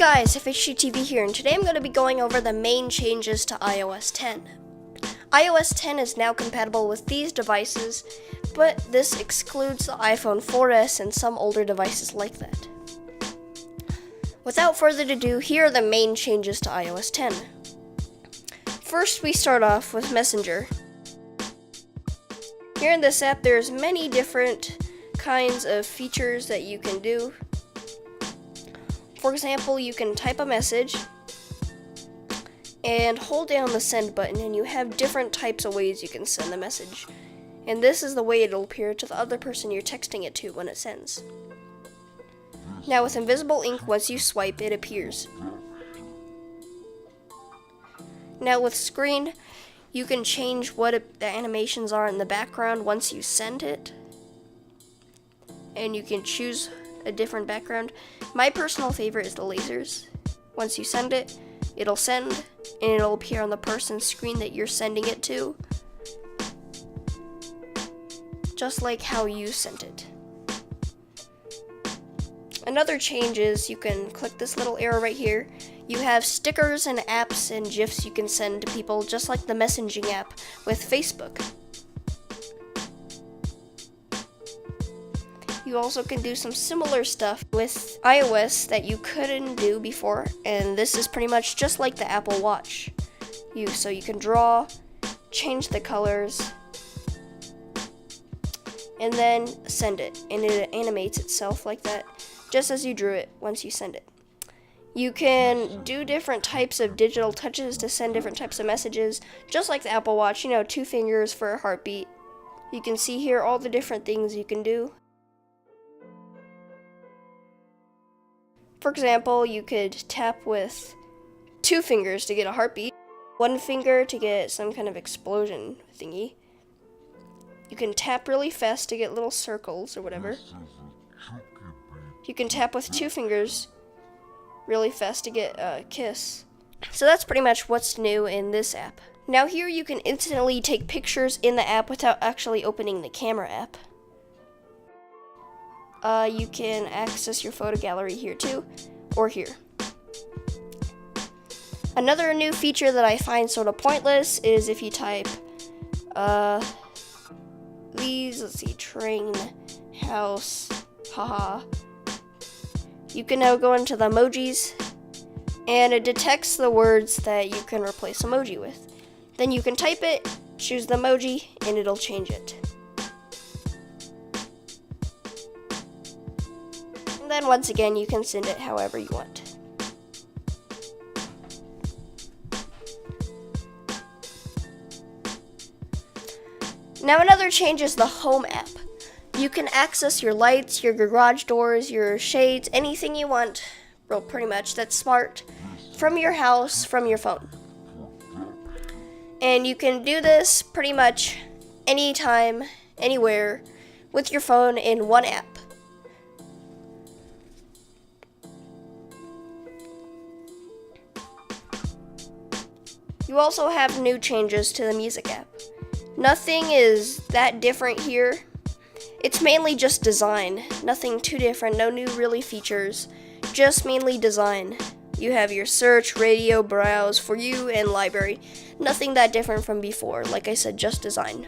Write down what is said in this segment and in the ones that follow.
guys, FHDTV here, and today I'm going to be going over the main changes to iOS 10. iOS 10 is now compatible with these devices, but this excludes the iPhone 4S and some older devices like that. Without further ado, here are the main changes to iOS 10. First, we start off with Messenger. Here in this app, there's many different kinds of features that you can do. For example, you can type a message and hold down the send button, and you have different types of ways you can send the message. And this is the way it'll appear to the other person you're texting it to when it sends. Now with invisible ink, once you swipe, it appears. Now with screen, you can change what the animations are in the background once you send it. And you can choose a different background. My personal favorite is the lasers. Once you send it, it'll send, and it'll appear on the person's screen that you're sending it to, just like how you sent it. Another change is you can click this little arrow right here. You have stickers and apps and GIFs you can send to people, just like the messaging app with Facebook. You also can do some similar stuff with iOS that you couldn't do before, and this is pretty much just like the Apple Watch. So you can draw, change the colors, and then send it, and it animates itself like that, just as you drew it once you send it. You can do different types of digital touches to send different types of messages, just like the Apple Watch, 2 fingers for a heartbeat. You can see here all the different things you can do. For example, you could tap with 2 fingers to get a heartbeat, 1 finger to get some kind of explosion thingy. You can tap really fast to get little circles or whatever. You can tap with 2 fingers really fast to get a kiss. So that's pretty much what's new in this app. Now here you can instantly take pictures in the app without actually opening the camera app. You can access your photo gallery here too, or here. Another new feature that I find sort of pointless is if you type train, house, haha. You can now go into the emojis, and it detects the words that you can replace emoji with. Then you can type it, choose the emoji, and it'll change it. And then once again, you can send it however you want. Now another change is the Home app. You can access your lights, your garage doors, your shades, anything you want, well, pretty much, that's smart, from your house, from your phone. And you can do this pretty much anytime, anywhere, with your phone in one app. You also have new changes to the Music app. Nothing is that different here. It's mainly just design. Nothing too different, no new really features, just mainly design. You have your search, radio, browse, for you, and library. Nothing that different from before. Like I said, just design.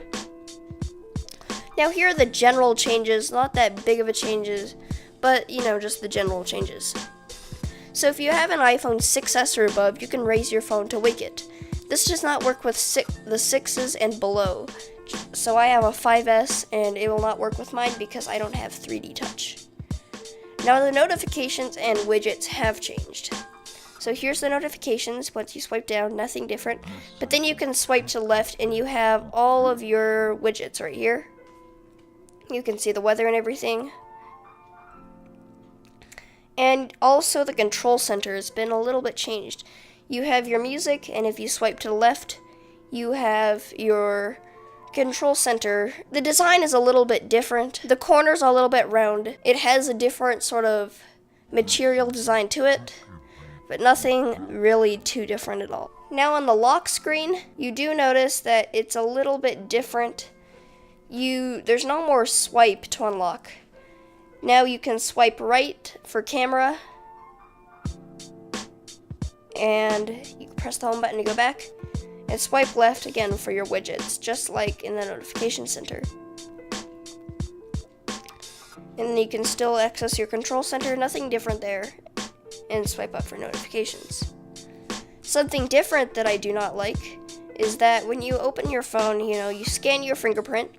Now here are the general changes, not that big of a changes, but just the general changes. So if you have an iPhone 6S or above, you can raise your phone to wake it. This does not work with the 6s and below. So I have a 5S, and it will not work with mine because I don't have 3D touch. Now the notifications and widgets have changed. So here's the notifications. Once you swipe down, nothing different. But then you can swipe to the left, and you have all of your widgets right here. You can see the weather and everything. And also the control center has been a little bit changed. You have your music, and if you swipe to the left, you have your control center. The design is a little bit different. The corners are a little bit round. It has a different sort of material design to it, but nothing really too different at all. Now on the lock screen, you do notice that it's a little bit different. There's no more swipe to unlock. Now you can swipe right for camera, and you press the home button to go back, and swipe left again for your widgets, just like in the notification center. And then you can still access your control center, nothing different there, and swipe up for notifications. Something different that I do not like is that when you open your phone, you scan your fingerprint,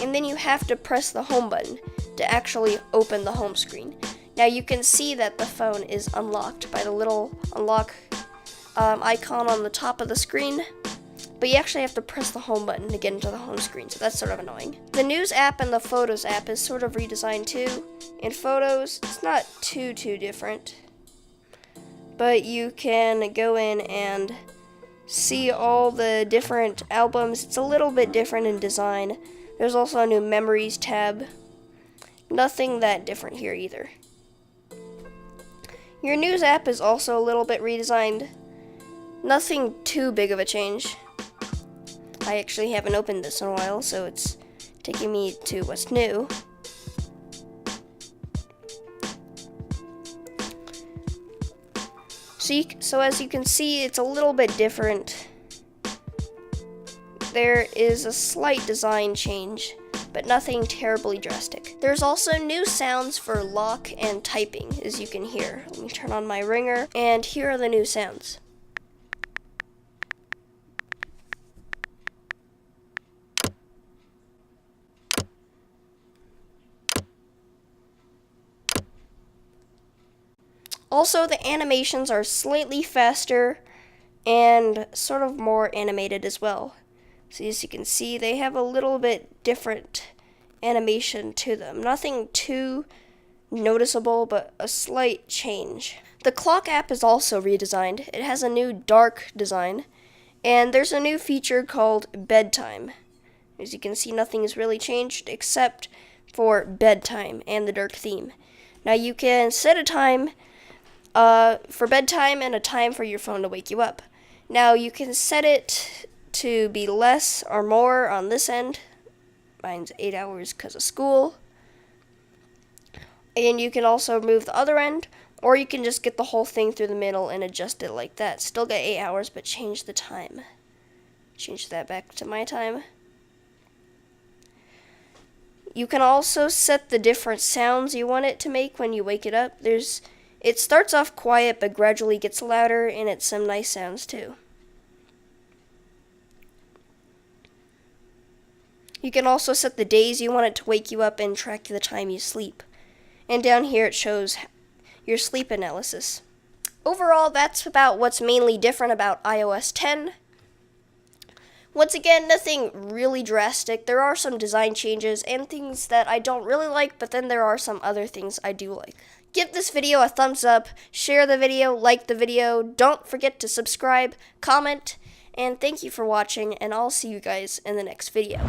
and then you have to press the home button to actually open the home screen. Now you can see that the phone is unlocked by the little unlock icon on the top of the screen, but you actually have to press the home button to get into the home screen, so that's sort of annoying. The News app and the Photos app is sort of redesigned too. In Photos, it's not too different, but you can go in and see all the different albums. It's a little bit different in design. There's also a new Memories tab. Nothing that different here either. Your News app is also a little bit redesigned. Nothing too big of a change. I actually haven't opened this in a while, so it's taking me to what's new. So as you can see, it's a little bit different. There is a slight design change, but nothing terribly drastic. There's also new sounds for lock and typing, as you can hear. Let me turn on my ringer, and here are the new sounds. Also, the animations are slightly faster and sort of more animated as well. So as you can see, they have a little bit different animation to them. Nothing too noticeable, but a slight change. The Clock app is also redesigned. It has a new dark design, and there's a new feature called Bedtime. As you can see, nothing has really changed except for bedtime and the dark theme. Now you can set a time for bedtime and a time for your phone to wake you up. Now you can set it to be less or more on this end. Mine's 8 hours because of school. And you can also move the other end, or you can just get the whole thing through the middle and adjust it like that. Still get 8 hours, but change the time. Change that back to my time. You can also set the different sounds you want it to make when you wake it up. It starts off quiet, but gradually gets louder, and it's some nice sounds too. You can also set the days you want it to wake you up and track the time you sleep. And down here it shows your sleep analysis. Overall, that's about what's mainly different about iOS 10. Once again, nothing really drastic. There are some design changes and things that I don't really like, but then there are some other things I do like. Give this video a thumbs up, share the video, like the video, don't forget to subscribe, comment, and thank you for watching, and I'll see you guys in the next video.